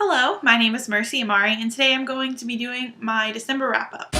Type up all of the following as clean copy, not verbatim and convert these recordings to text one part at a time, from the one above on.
Hello, my name is Mercy Amari, and today I'm going to be doing my December wrap-up.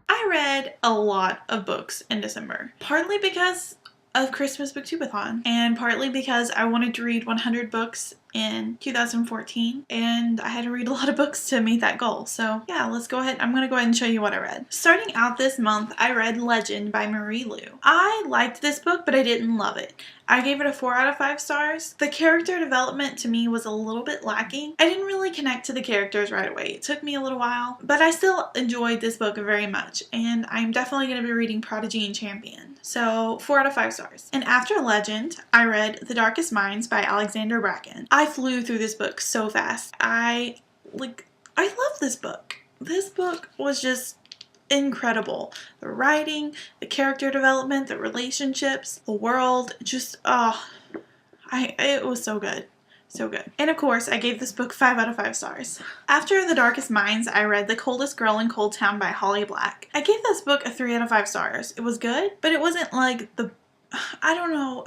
I read a lot of books in December, partly because of Christmas Booktubeathon, and partly because I wanted to read 100 books in 2014, and I had to read a lot of books to meet that goal. So yeah, let's go ahead. I'm going to go ahead and show you what I read. Starting out this month, I read Legend by Marie Lu. I liked this book, but I didn't love it. I gave it a 4 out of 5 stars. The character development to me was a little bit lacking. I didn't really connect to the characters right away. It took me a little while, but I still enjoyed this book very much, and I'm definitely going to be reading Prodigy and Champion. So 4 out of 5 stars. And after Legend, I read The Darkest Minds by Alexandra Bracken. I flew through this book so fast. I love this book. This book was just incredible. The writing, the character development, the relationships, the world, just, it was so good. So good. And of course, I gave this book 5 out of 5 stars. After The Darkest Minds, I read The Coldest Girl in Cold Town by Holly Black. I gave this book a 3 out of 5 stars. It was good, but it wasn't like it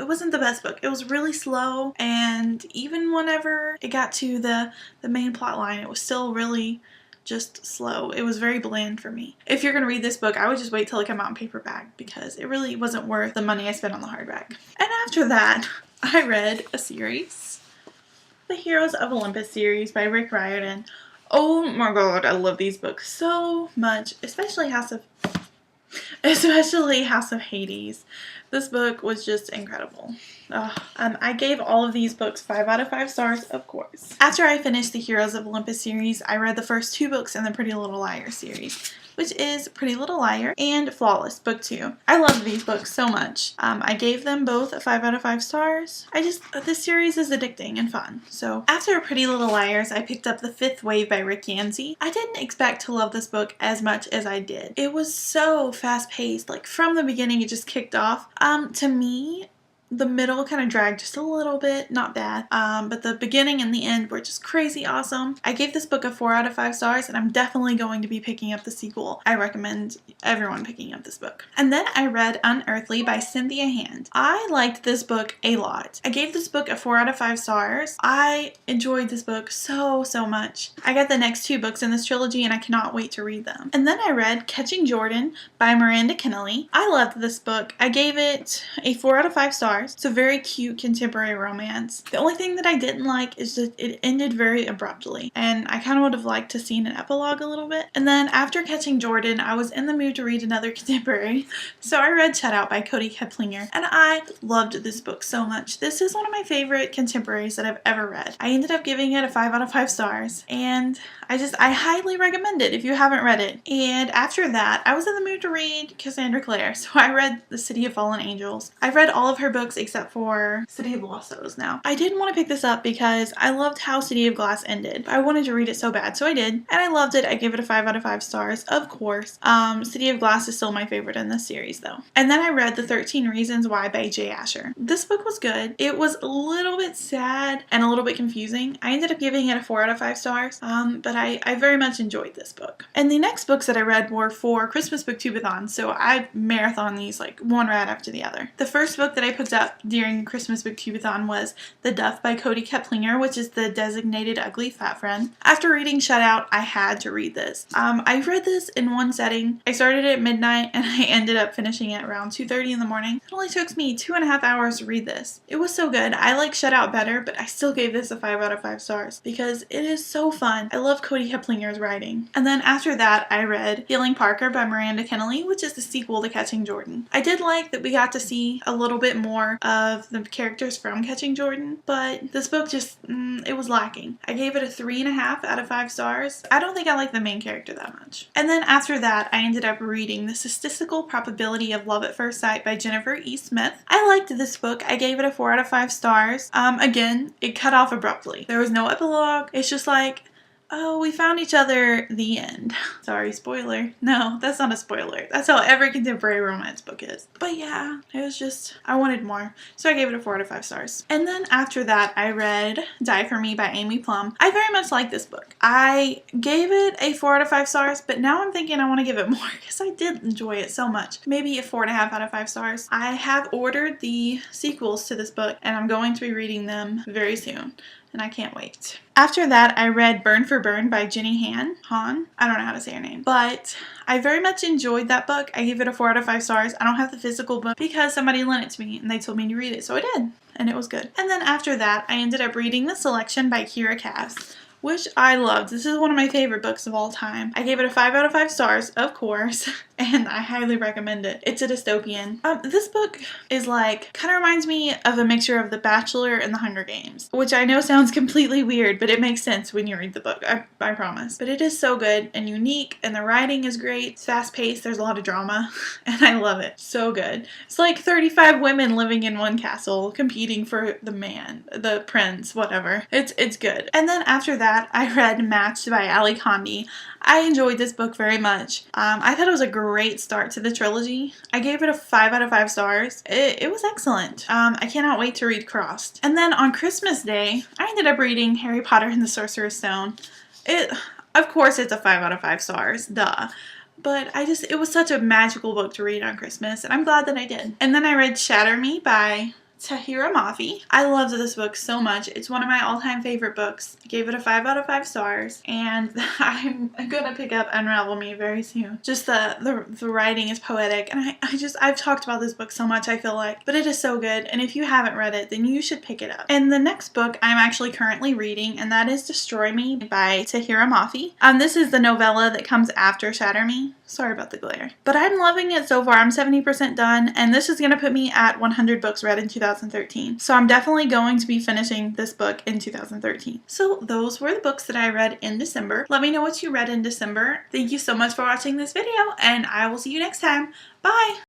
wasn't the best book. It was really slow, and even whenever it got to the main plot line, it was still really just slow. It was very bland for me. If you're gonna read this book, I would just wait till it came out in paperback because it really wasn't worth the money I spent on the hardback. And after that, I read a series, the Heroes of Olympus series by Rick Riordan. Oh my god, I love these books so much, especially House of Hades. This book was just incredible. I gave all of these books 5 out of 5 stars, of course. After I finished the Heroes of Olympus series, I read the first 2 books in the Pretty Little Liars series, which is Pretty Little Liar and Flawless, book 2. I love these books so much. I gave them both a 5 out of 5 stars. This series is addicting and fun. So after Pretty Little Liars, I picked up The Fifth Wave by Rick Yancey. I didn't expect to love this book as much as I did. It was so fast-paced. Like, from the beginning, it just kicked off. To me, the middle kind of dragged just a little bit, not bad, but the beginning and the end were just crazy awesome. I gave this book a 4 out of 5 stars, and I'm definitely going to be picking up the sequel. I recommend everyone picking up this book. And then I read Unearthly by Cynthia Hand. I liked this book a lot. I gave this book a 4 out of 5 stars. I enjoyed this book so much. I got the next 2 books in this trilogy, and I cannot wait to read them. And then I read Catching Jordan by Miranda Kennelly. I loved this book. I gave it a 4 out of 5 stars. It's a very cute contemporary romance. The only thing that I didn't like is that it ended very abruptly, and I kind of would have liked to see an epilogue a little bit. And then after Catching Jordan, I was in the mood to read another contemporary, so I read Shut Out by Cody Keplinger, and I loved this book so much. This is one of my favorite contemporaries that I've ever read. I ended up giving it a 5 out of 5 stars, and I highly recommend it if you haven't read it. And after that, I was in the mood to read Cassandra Clare, so I read The City of Fallen Angels. I've read all of her books except for City of Lost Souls now. I didn't want to pick this up because I loved how City of Glass ended. I wanted to read it so bad, so I did, and I loved it. I gave it a 5 out of 5 stars, of course. City of Glass is still my favorite in this series, though. And then I read The 13 Reasons Why by Jay Asher. This book was good. It was a little bit sad and a little bit confusing. I ended up giving it a 4 out of 5 stars, but I very much enjoyed this book. And the next books that I read were for Christmas Booktubeathon, so I marathon these like one right after the other. The first book that I picked up during Christmas Booktubeathon was The Duff by Cody Keplinger, which is the designated ugly fat friend. After reading Shut Out, I had to read this. I read this in one setting. I started at midnight and I ended up finishing it around 2:30 in the morning. It only took me 2.5 hours to read this. It was so good. I like Shut Out better, but I still gave this a 5 out of 5 stars because it is so fun. I love Cody Keplinger's writing. And then after that, I read Healing Parker by Miranda Kennelly, which is the sequel to Catching Jordan. I did like that we got to see a little bit more of the characters from Catching Jordan, but this book just, it was lacking. I gave it a 3.5 out of 5 stars. I don't think I like the main character that much. And then after that, I ended up reading The Statistical Probability of Love at First Sight by Jennifer E. Smith. I liked this book. I gave it a 4 out of 5 stars. Again, it cut off abruptly. There was no epilogue. It's just like, Oh, we found each other, the end. Sorry, spoiler. No, that's not a spoiler. That's how every contemporary romance book is. But yeah, it was just, I wanted more. So I gave it a 4 out of 5 stars. And then after that, I read Die For Me by Amy Plum. I very much like this book. I gave it a 4 out of 5 stars, but now I'm thinking I want to give it more because I did enjoy it so much. Maybe a 4.5 out of 5 stars. I have ordered the sequels to this book and I'm going to be reading them very soon. And I can't wait. After that, I read Burn for Burn by Jenny Han. I don't know how to say her name. But I very much enjoyed that book. I gave it a 4 out of 5 stars. I don't have the physical book because somebody lent it to me and they told me to read it. So I did. And it was good. And then after that, I ended up reading The Selection by Kiera Cass, which I loved. This is one of my favorite books of all time. I gave it a 5 out of 5 stars, of course, and I highly recommend it. It's a dystopian. This book is like, kind of reminds me of a mixture of The Bachelor and The Hunger Games, which I know sounds completely weird, but it makes sense when you read the book, I promise. But it is so good and unique, and the writing is great. It's fast-paced, there's a lot of drama, and I love it. So good. It's like 35 women living in one castle, competing for the man, the prince, whatever. It's good. And then after that, I read Matched by Ali Condi. I enjoyed this book very much. I thought it was a great start to the trilogy. I gave it a 5 out of 5 stars. It was excellent. I cannot wait to read Crossed. And then on Christmas Day, I ended up reading Harry Potter and the Sorcerer's Stone. Of course it's a 5 out of 5 stars, duh. But it was such a magical book to read on Christmas, and I'm glad that I did. And then I read Shatter Me by Tahereh Mafi. I loved this book so much. It's one of my all-time favorite books. I gave it a 5 out of 5 stars, and I'm gonna pick up Unravel Me very soon. Just the writing is poetic, and I've talked about this book so much, I feel like, but it is so good, and if you haven't read it, then you should pick it up. And the next book I'm actually currently reading, and that is Destroy Me by Tahereh Mafi. This is the novella that comes after Shatter Me. Sorry about the glare. But I'm loving it so far. I'm 70% done, and this is going to put me at 100 books read in 2013. So I'm definitely going to be finishing this book in 2013. So those were the books that I read in December. Let me know what you read in December. Thank you so much for watching this video, and I will see you next time. Bye!